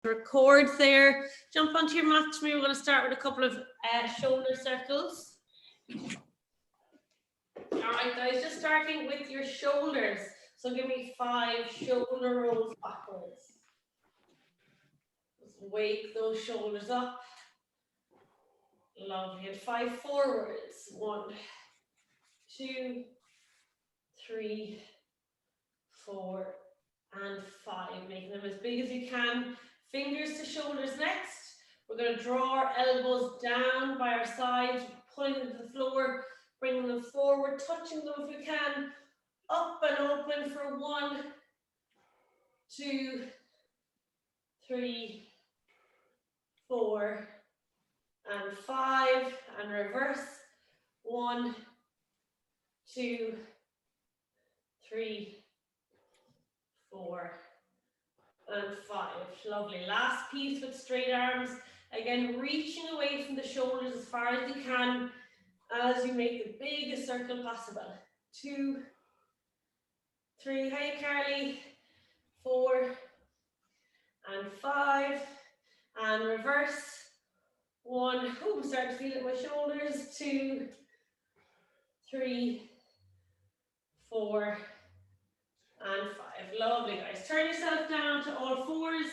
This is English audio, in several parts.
Record there. Jump onto your mat with me. We're going to start with a couple of shoulder circles. All right, guys, just starting with your shoulders. So give me 5 shoulder rolls backwards. Just wake those shoulders up. Lovely. And 5 forwards. 1, 2, 3, 4, and 5. Making them as big as you can. Fingers to shoulders next. We're going to draw our elbows down by our sides, pulling them to the floor, bringing them forward, touching them if we can. Up and open for 1, 2, 3, 4, and 5. And reverse. 1, 2, 3, 4. And 5. Lovely. Last piece with straight arms. Again, reaching away from the shoulders as far as you can as you make the biggest circle possible. 2, 3. Hey, Carly. 4 and 5. And reverse. 1. Oh, I'm starting to feel it in my shoulders. 2, 3, 4. And 5. Lovely, guys. Turn yourself down to all fours.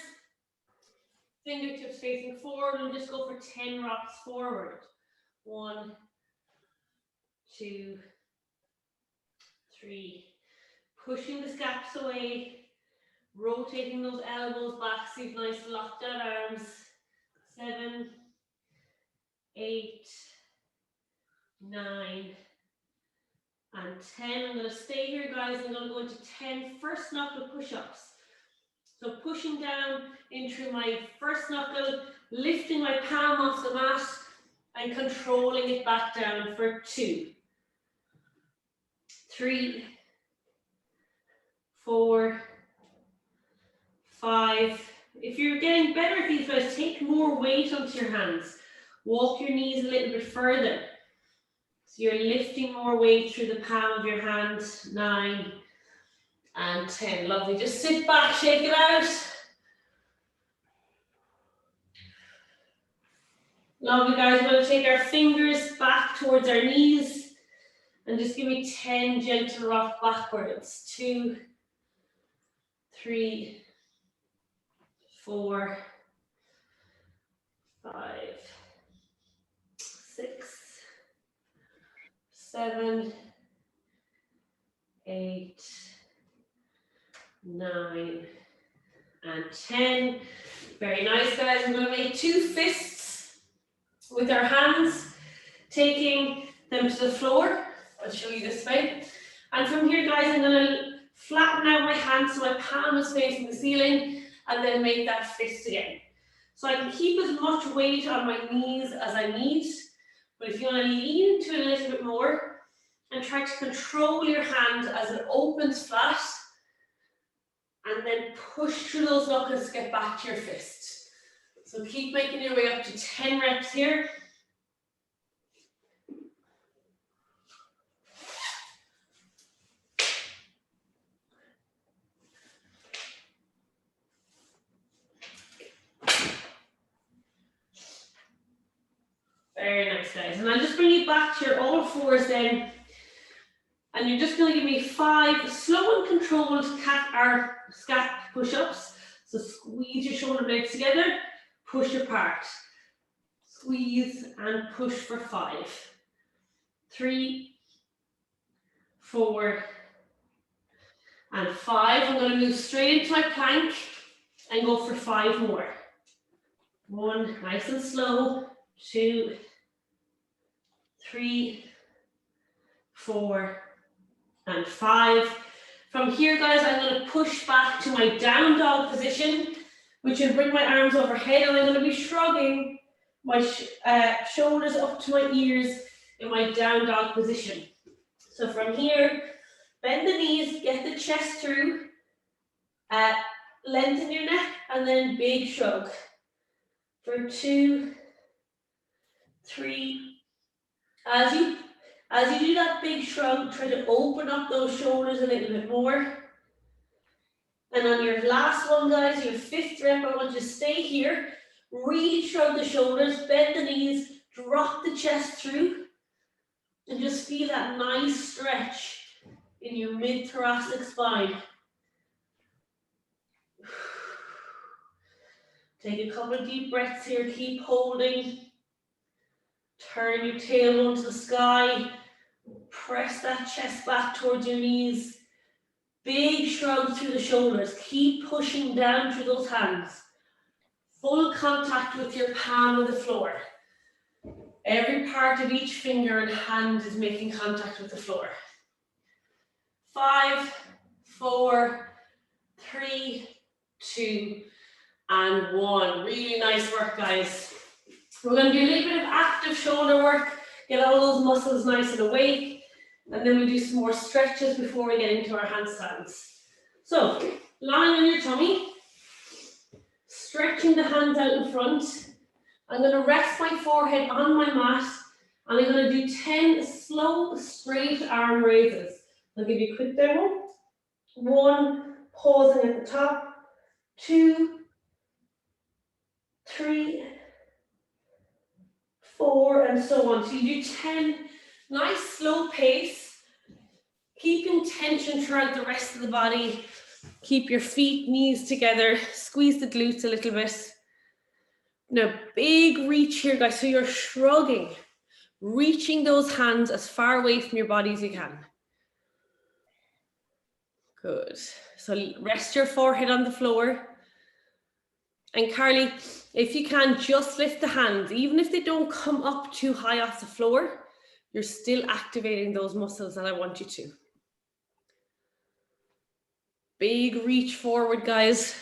Fingertips facing forward and just go for 10 rocks forward. 1, 2, 3. Pushing the scaps away. Rotating those elbows back. See if nice locked out arms. 7, 8, 9. And 10. I'm going to stay here, guys. I'm going to go into 10 first knuckle push-ups. So pushing down into my first knuckle, lifting my palm off the mat, and controlling it back down for 2, 3, 4, 5. If you're getting better at these guys, take more weight onto your hands. Walk your knees a little bit further. So you're lifting more weight through the palm of your hand. 9 and 10. Lovely. Just sit back, shake it out. Lovely, guys. We're going to take our fingers back towards our knees and just give me 10 gentle rock backwards. 2, 3, 4, 5, 6, 7, 8, 9, and 10. Very nice, guys. We're going to make 2 fists with our hands, taking them to the floor. I'll show you this way. And from here, guys, I'm going to flatten out my hands so my palm is facing the ceiling, and then make that fist again. So I can keep as much weight on my knees as I need, but if you want to lean into it a little bit more and try to control your hand as it opens flat, and then push through those knuckles to get back to your fist. So keep making your way up to 10 reps here. Very nice, guys. And I'll just bring you back to your all fours then. And you're just going to give me 5 slow and controlled cat or scap push-ups. So squeeze your shoulder blades together, push apart. Squeeze and push for 5. 3, 4, and 5. I'm going to move straight into my plank and go for 5 more. 1, nice and slow. 2, 3, 4, and 5. From here, guys, I'm going to push back to my down dog position, which will bring my arms overhead, and I'm going to be shrugging my shoulders up to my ears in my down dog position. So from here, bend the knees, get the chest through, lengthen your neck, and then big shrug. For 2, 3. As you do that big shrug, try to open up those shoulders a little bit more. And on your last one, guys, your 5th rep, I want you to stay here. Really shrug the shoulders, bend the knees, drop the chest through, and just feel that nice stretch in your mid-thoracic spine. Take a couple of deep breaths here, keep holding. Turn your tailbone to the sky. Press that chest back towards your knees. Big shrug through the shoulders. Keep pushing down through those hands. Full contact with your palm of the floor. Every part of each finger and hand is making contact with the floor. 5, 4, 3, 2, and 1. Really nice work, guys. We're going to do a little bit of active shoulder work, get all those muscles nice and awake, and then we'll do some more stretches before we get into our handstands. So, lying on your tummy, stretching the hands out in front. I'm going to rest my forehead on my mat, and I'm going to do 10 slow, straight arm raises. I'll give you a quick demo. 1, pausing at the top. 2, 3, 4, and so on. So you do 10, nice slow pace, keeping tension throughout the rest of the body. Keep your feet, knees together, squeeze the glutes a little bit. Now, big reach here, guys. So you're shrugging, reaching those hands as far away from your body as you can. Good. So rest your forehead on the floor. And Carly, if you can, just lift the hands. Even if they don't come up too high off the floor, you're still activating those muscles that I want you to. Big reach forward, guys.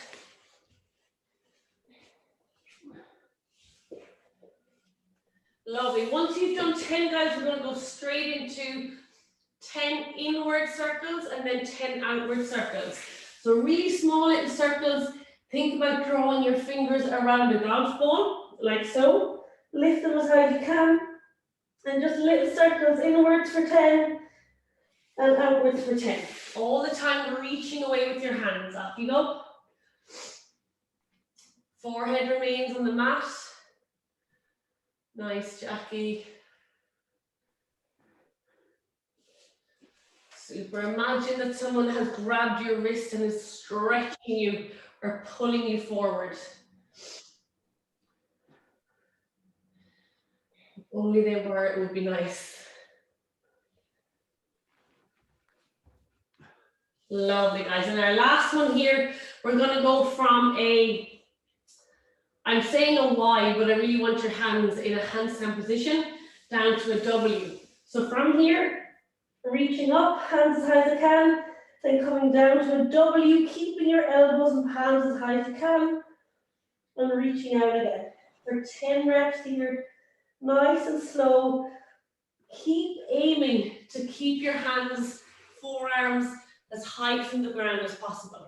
Lovely. Once you've done 10, guys, we're going to go straight into 10 inward circles and then 10 outward circles. So really small little circles. Think about drawing your fingers around a golf ball, like so. Lift them as high as you can. And just little circles inwards for 10 and outwards for 10. All the time reaching away with your hands. Up you go. Forehead remains on the mat. Nice, Jackie. Super. Imagine that someone has grabbed your wrist and is stretching you or pulling you forward. If only they were, it would be nice. Lovely, guys. And our last one here, we're going to go from a, I'm saying a Y, but I really want your hands in a handstand position down to a W. So from here, reaching up, hands as high as I can, then coming down to a W, keeping your elbows and palms as high as you can, and reaching out again. For 10 reps here, nice and slow. Keep aiming to keep your hands, forearms, as high from the ground as possible.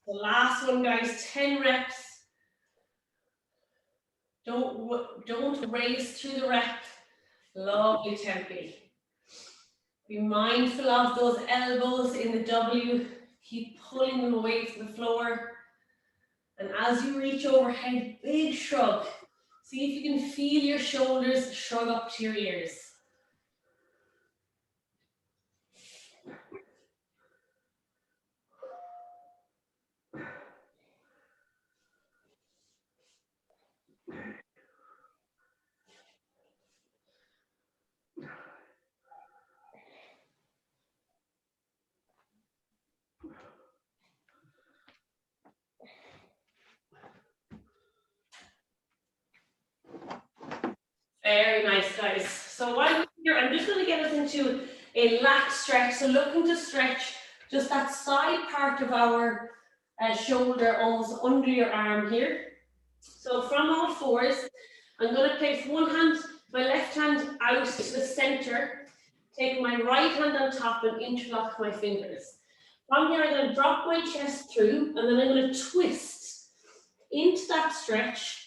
The last one, guys, 10 reps. Don't race through the rep. Lovely tempi. Be mindful of those elbows in the W. Keep pulling them away from the floor. And as you reach overhead, big shrug. See if you can feel your shoulders shrug up to your ears. Very nice, guys. So while we're here, I'm just going to get us into a lat stretch. So looking to stretch just that side part of our shoulder, almost under your arm here. So from all fours, I'm going to place one hand, my left hand out to the center, take my right hand on top and interlock my fingers. From here, I'm going to drop my chest through, and then I'm going to twist into that stretch,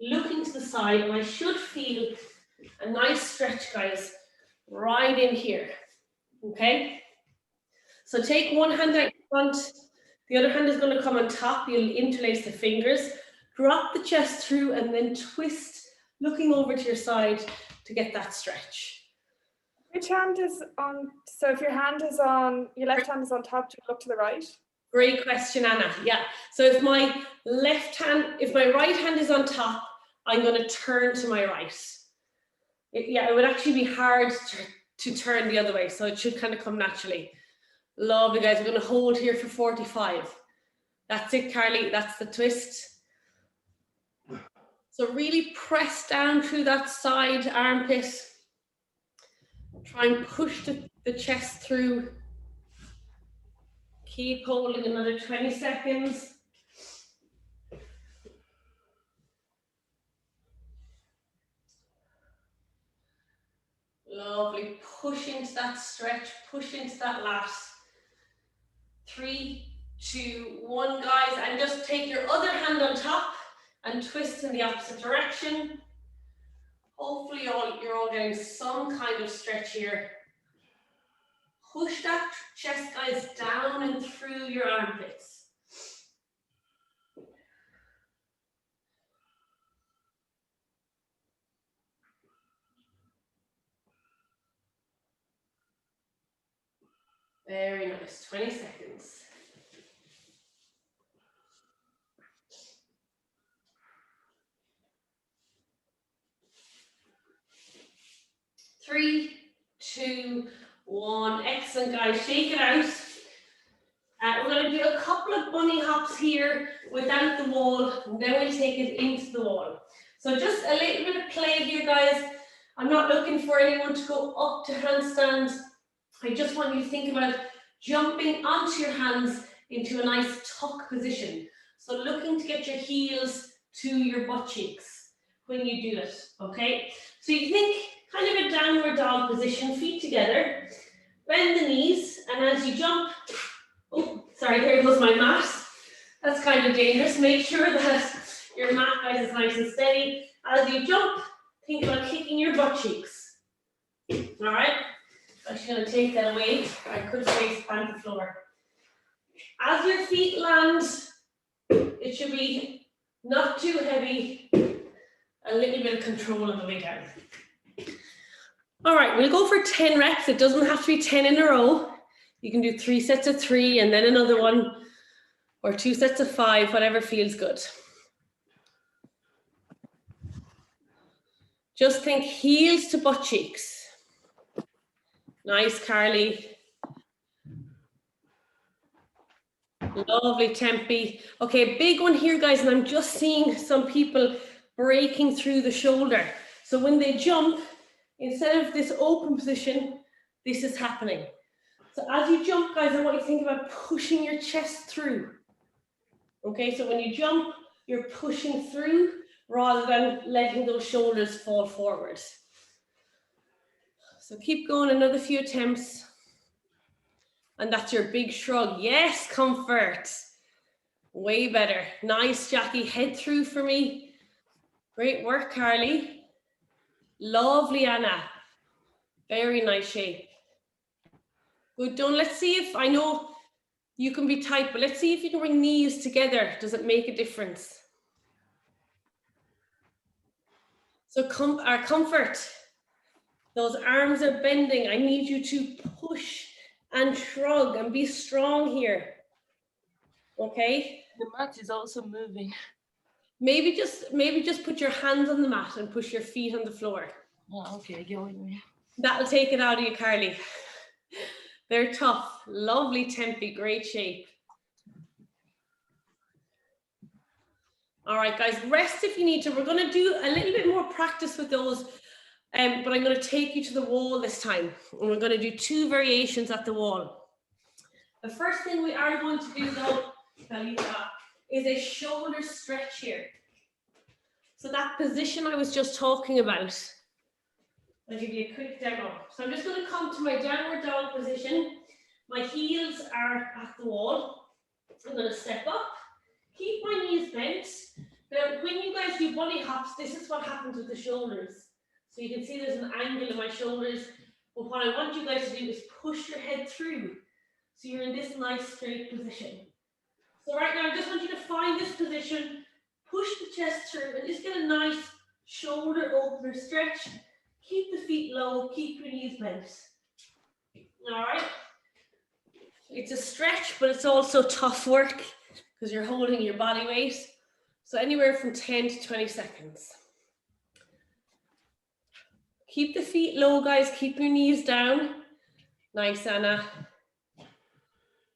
looking to the side, and I should feel a nice stretch, guys, right in here. Okay? So take one hand out front. The other hand is going to come on top. You'll interlace the fingers, drop the chest through, and then twist, looking over to your side to get that stretch. Which hand is on? So if your hand is on, your left hand is on top, to look to the right. Great question, Anna. Yeah. So if my right hand is on top, I'm going to turn to my right. It would actually be hard to turn the other way, so it should kind of come naturally. Lovely, guys. We're going to hold here for 45. That's it, Carly. That's the twist. So really press down through that side armpit. Try and push the chest through. Keep holding another 20 seconds. Lovely. Push into that stretch. Push into that lat. 3, 2, 1, guys. And just take your other hand on top and twist in the opposite direction. Hopefully you're all getting some kind of stretch here. Push that chest, guys, down and through your armpits. Very nice, 20 seconds. Three, 2, 1. Excellent, guys. Shake it out. We're going to do a couple of bunny hops here without the wall, and then we'll take it into the wall. So just a little bit of play here, guys. I'm not looking for anyone to go up to handstands. I just want you to think about jumping onto your hands into a nice tuck position. So looking to get your heels to your butt cheeks when you do it, okay? So you think kind of a downward dog position, feet together, bend the knees, and as you jump, oh, sorry, there goes my mat. That's kind of dangerous. Make sure that your mat, guys, is nice and steady. As you jump, think about kicking your butt cheeks. All right? I'm just going to take that away. I could face plant the floor. As your feet land, it should be not too heavy. A little bit of control on the way down. All right, we'll go for 10 reps. It doesn't have to be 10 in a row. You can do 3 sets of 3 and then another one, or 2 sets of 5, whatever feels good. Just think heels to butt cheeks. Nice, Carly. Lovely, Tempe. Okay, big one here, guys, and I'm just seeing some people breaking through the shoulder. So when they jump, instead of this open position, this is happening. So as you jump, guys, I want you to think about pushing your chest through. Okay, so when you jump, you're pushing through rather than letting those shoulders fall forward. So keep going, another few attempts. And that's your big shrug. Yes, comfort. Way better. Nice, Jackie. Head through for me. Great work, Carly. Lovely, Anna. Very nice shape. Good done. Let's see if, I know you can be tight, but let's see if you can bring knees together. Does it make a difference? So our comfort. Those arms are bending. I need you to push and shrug and be strong here. Okay? The mat is also moving. Maybe just put your hands on the mat and push your feet on the floor. Oh, okay, going. That'll take it out of you, Carly. They're tough. Lovely, Tempe, great shape. All right, guys, rest if you need to. We're going to do a little bit more practice with those, but I'm going to take you to the wall this time. And we're going to do 2 variations at the wall. The first thing we are going to do, though, is a shoulder stretch here. So that position I was just talking about, I'll give you a quick demo. So I'm just going to come to my downward dog position. My heels are at the wall. I'm going to step up, keep my knees bent. Now, when you guys do bunny hops, this is what happens with the shoulders. So you can see there's an angle in my shoulders. But what I want you guys to do is push your head through. So you're in this nice straight position. So right now, I just want you to find this position, push the chest through, and just get a nice shoulder opener stretch. Keep the feet low, keep your knees bent. All right. It's a stretch, but it's also tough work because you're holding your body weight. So anywhere from 10 to 20 seconds. Keep the feet low, guys. Keep your knees down. Nice, Anna.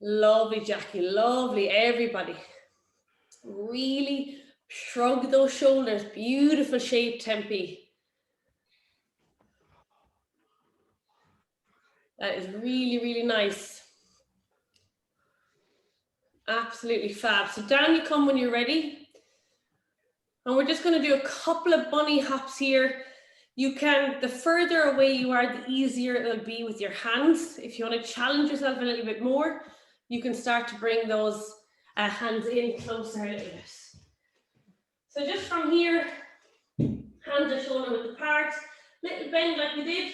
Lovely, Jackie. Lovely, everybody. Really shrug those shoulders. Beautiful shape, Tempe. That is really, really nice. Absolutely fab. So down you come when you're ready. And we're just going to do a couple of bunny hops here. You can, the further away you are, the easier it'll be with your hands. If you want to challenge yourself a little bit more, you can start to bring those hands in closer a little bit. So just from here, hands are shoulder width apart, little bend like we did,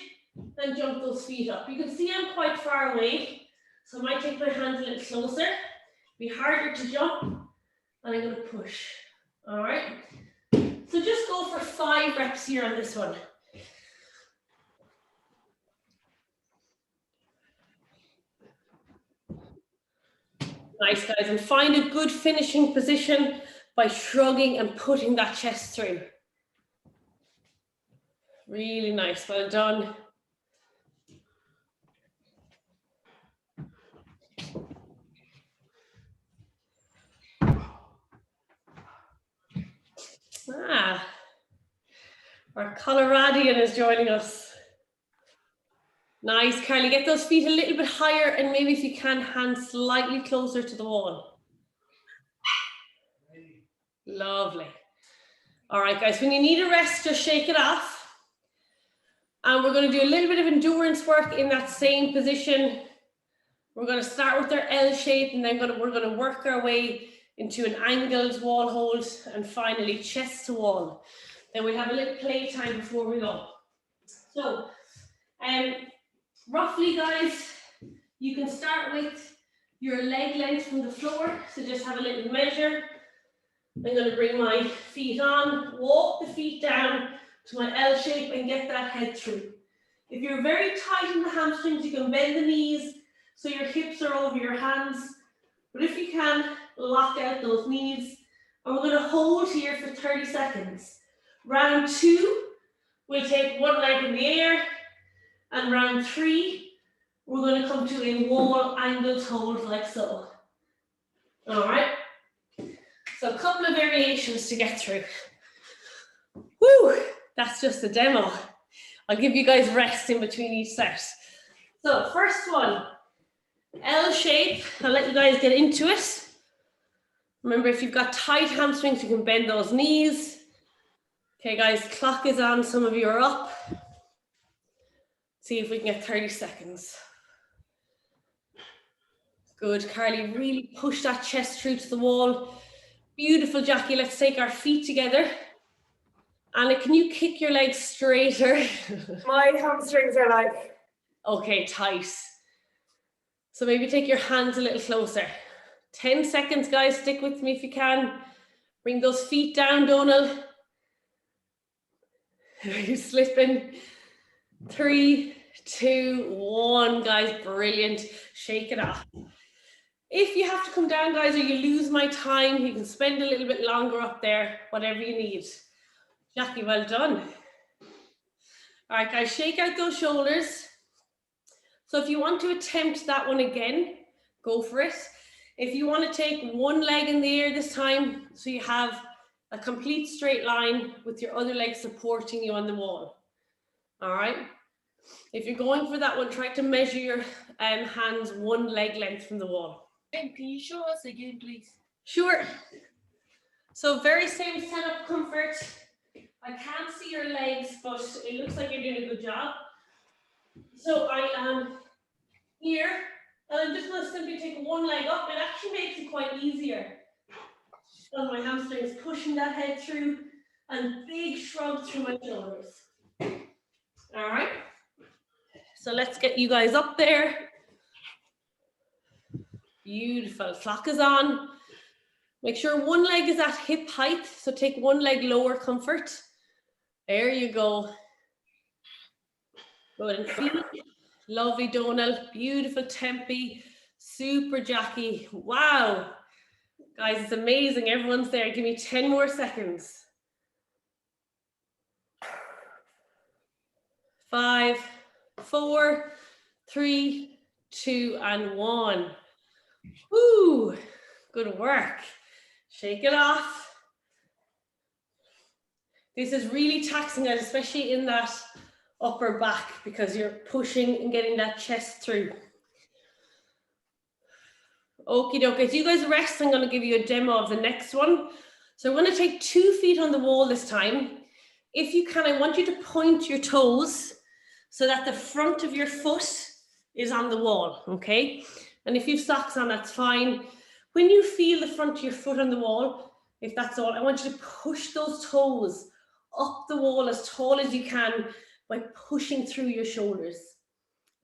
then jump those feet up. You can see I'm quite far away, so I might take my hands a little closer. Be harder to jump, and I'm going to push. All right. So just go for 5 reps here on this one. Nice, guys, and find a good finishing position by shrugging and putting that chest through. Really nice, well done. Our Coloradian is joining us. Nice, Carly, get those feet a little bit higher and maybe if you can, hands slightly closer to the wall. Lovely. All right, guys, when you need a rest, just shake it off. And we're going to do a little bit of endurance work in that same position. We're going to start with our L shape and then we're going to work our way into an angled wall hold and finally chest to wall. Then we'll have a little play time before we go. So, roughly, guys, you can start with your leg length from the floor. So just have a little measure. I'm going to bring my feet on, walk the feet down to my L shape and get that head through. If you're very tight in the hamstrings, you can bend the knees so your hips are over your hands. But if you can, lock out those knees. And we're going to hold here for 30 seconds. Round 2, we'll take one leg in the air. And round 3, we're going to come to a wall angled hold like so. All right. So a couple of variations to get through. Woo, that's just a demo. I'll give you guys rest in between each set. So first one, L shape. I'll let you guys get into it. Remember, if you've got tight hamstrings, you can bend those knees. Okay, guys, clock is on. Some of you are up. See if we can get 30 seconds. Good, Carly, really push that chest through to the wall. Beautiful, Jackie. Let's take our feet together. Anna, can you kick your legs straighter? My hamstrings are like... Okay, tight. So maybe take your hands a little closer. 10 seconds, guys. Stick with me if you can. Bring those feet down, Donal. You're slipping. 3, 2, 1, guys. Brilliant. Shake it off. If you have to come down, guys, or you lose my time, you can spend a little bit longer up there, whatever you need. Jackie, well done. All right, guys, shake out those shoulders. So if you want to attempt that one again, go for it. If you want to take one leg in the air this time, so you have a complete straight line with your other leg supporting you on the wall. All right. If you're going for that one, try to measure your hands one leg length from the wall. And can you show us again, please? Sure. So very same setup comfort. I can't see your legs, but it looks like you're doing a good job. So I am here, and I'm just going to simply take one leg up. It actually makes it quite easier. And my hamstrings pushing that head through, and big shrug through my shoulders. All right. So let's get you guys up there. Beautiful. Clock is on. Make sure one leg is at hip height. So take one leg lower, comfort. There you go. Good and feel. Lovely, Donal. Beautiful Tempe. Super Jackie. Wow. Guys, it's amazing. Everyone's there. Give me 10 more seconds. 5, 4, 3, 2, and 1. Woo! Good work. Shake it off. This is really taxing, guys, especially in that upper back, because you're pushing and getting that chest through. Okie dokie. As you guys rest, I'm going to give you a demo of the next one. So I'm going to take 2 feet on the wall this time. If you can, I want you to point your toes so that the front of your foot is on the wall, okay? And if you've socks on, that's fine. When you feel the front of your foot on the wall, if that's all, I want you to push those toes up the wall as tall as you can by pushing through your shoulders,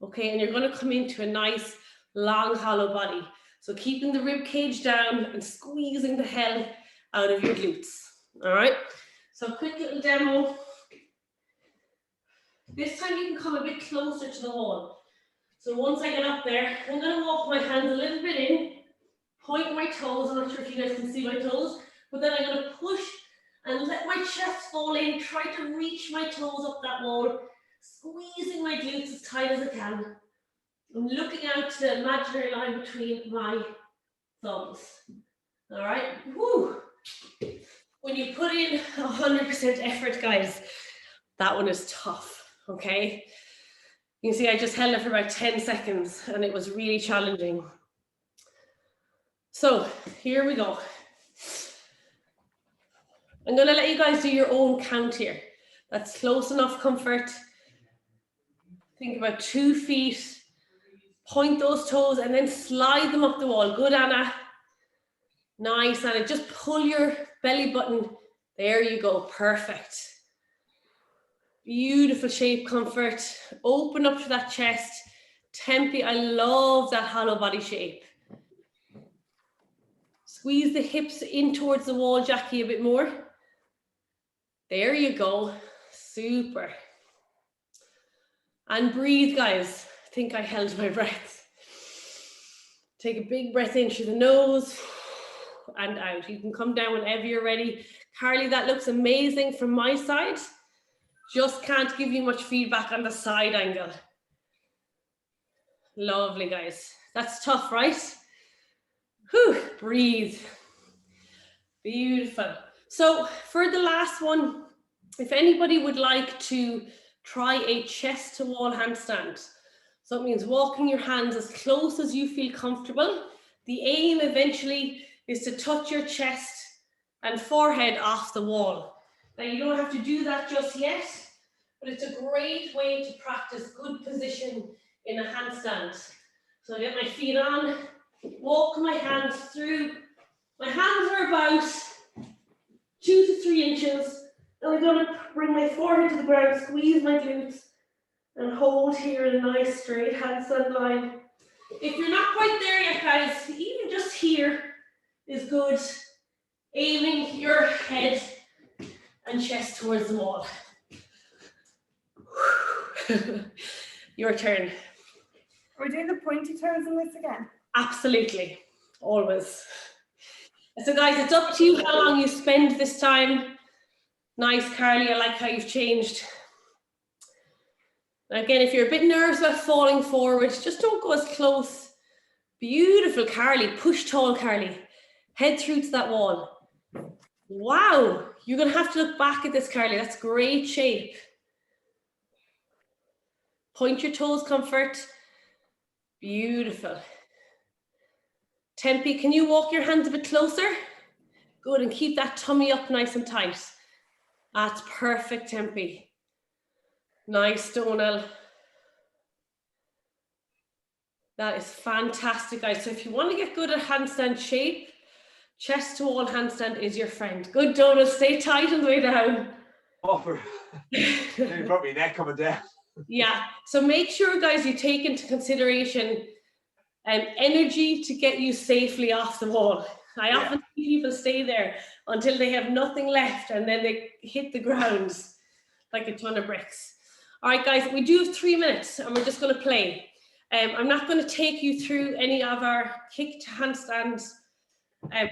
okay? And you're going to come into a nice, long, hollow body. So keeping the rib cage down and squeezing the hell out of your glutes, all right? So quick little demo. This time you can come a bit closer to the wall. So once I get up there, I'm going to walk my hands a little bit in, point my toes. I'm not sure if you guys can see my toes, but then I'm going to push and let my chest fall in, try to reach my toes up that wall, squeezing my glutes as tight as I can. I'm looking out to the imaginary line between my thumbs. All right. Woo. When you put in 100% effort, guys, that one is tough. Okay. You can see I just held it for about 10 seconds and it was really challenging. So here we go. I'm going to let you guys do your own count here. That's close enough comfort. Think about 2 feet. Point those toes and then slide them up the wall. Good, Anna. Nice, Anna. Just pull your belly button. There you go. Perfect. Beautiful shape, comfort. Open up to that chest. Tempe, I love that hollow body shape. Squeeze the hips in towards the wall, Jackie, a bit more. There you go. Super. And breathe, guys. I think I held my breath. Take a big breath in through the nose and out. You can come down whenever you're ready. Carly, that looks amazing from my side. Just can't give you much feedback on the side angle. Lovely, guys. That's tough, right? Whew, breathe. Beautiful. So for the last one, if anybody would like to try a chest to wall handstand. So it means walking your hands as close as you feel comfortable. The aim eventually is to touch your chest and forehead off the wall. Now you don't have to do that just yet, but it's a great way to practice good position in a handstand. So I get my feet on, walk my hands through. My hands are about 2 to 3 inches. And I'm going to bring my forehead to the ground, squeeze my glutes, and hold here in a nice straight handstand line. If you're not quite there yet, guys, even just here is good. Aiming your head and chest towards the wall. Your turn. Are we doing the pointy toes in this again? Absolutely, always. So guys, it's up to you how long you spend this time. Nice, Carly, I like how you've changed. Again, if you're a bit nervous about falling forward, just don't go as close. Beautiful, Carly. Push tall, Carly. Head through to that wall. Wow, you're going to have to look back at this, Carly. That's great shape. Point your toes, comfort. Beautiful. Tempe, can you walk your hands a bit closer? Good, and keep that tummy up nice and tight. That's perfect, Tempe. Nice, Donal. That is fantastic, guys. So if you want to get good at handstand shape, chest to wall handstand is your friend. Good, Donal. Stay tight on the way down. Offer. You brought me neck coming down. Yeah. So make sure, guys, you take into consideration energy to get you safely off the wall. I often see people stay there until they have nothing left and then they hit the ground like a ton of bricks. All right, guys, we do have 3 minutes and we're just going to play. I'm not going to take you through any of our kick to handstands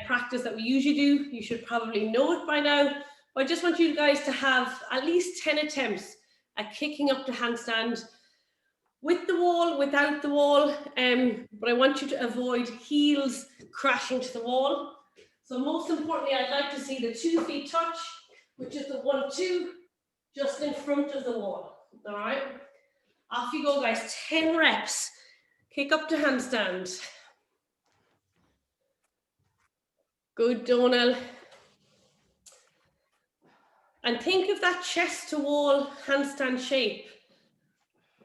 practice that we usually do. You should probably know it by now. But I just want you guys to have at least 10 attempts at kicking up to handstand with the wall, without the wall. But I want you to avoid heels crashing to the wall. So most importantly, I'd like to see the 2 feet touch, which is the 1-2, just in front of the wall. All right. Off you go, guys. 10 reps. Kick up to handstand. Good, Donal. And think of that chest to wall handstand shape.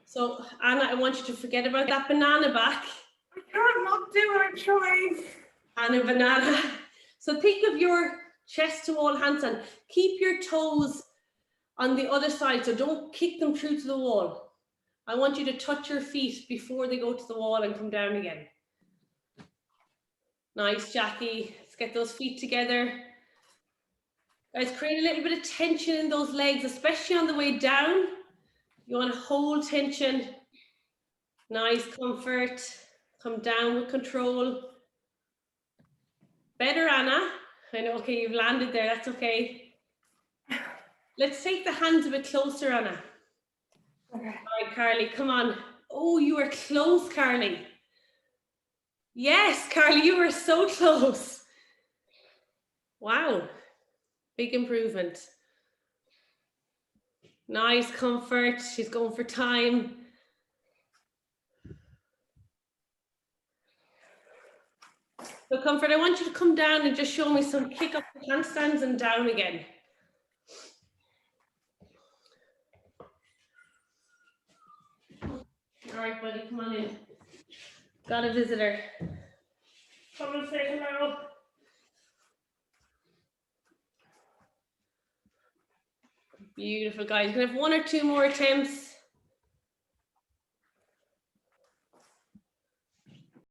So, Anna, I want you to forget about that banana back. I can't not do it, I'm trying. And a banana. So think of your chest to wall handstand. Keep your toes on the other side, so don't kick them through to the wall. I want you to touch your feet before they go to the wall and come down again. Nice, Jackie. Let's get those feet together. Guys, create a little bit of tension in those legs, especially on the way down. You want to hold tension. Nice, comfort. Come down with control. Better, Anna. I know, okay, you've landed there, that's okay. Let's take the hands a bit closer, Anna. Okay. All right, Carly, come on. Oh, you are close, Carly. Yes, Carly, you were so close. Wow, big improvement. Nice, comfort. She's going for time. So comfort, I want you to come down and just show me some kick up the handstands and down again. All right, buddy, come on in. Got a visitor. Come and say hello. Beautiful, guys. We're gonna have 1 or 2 more attempts.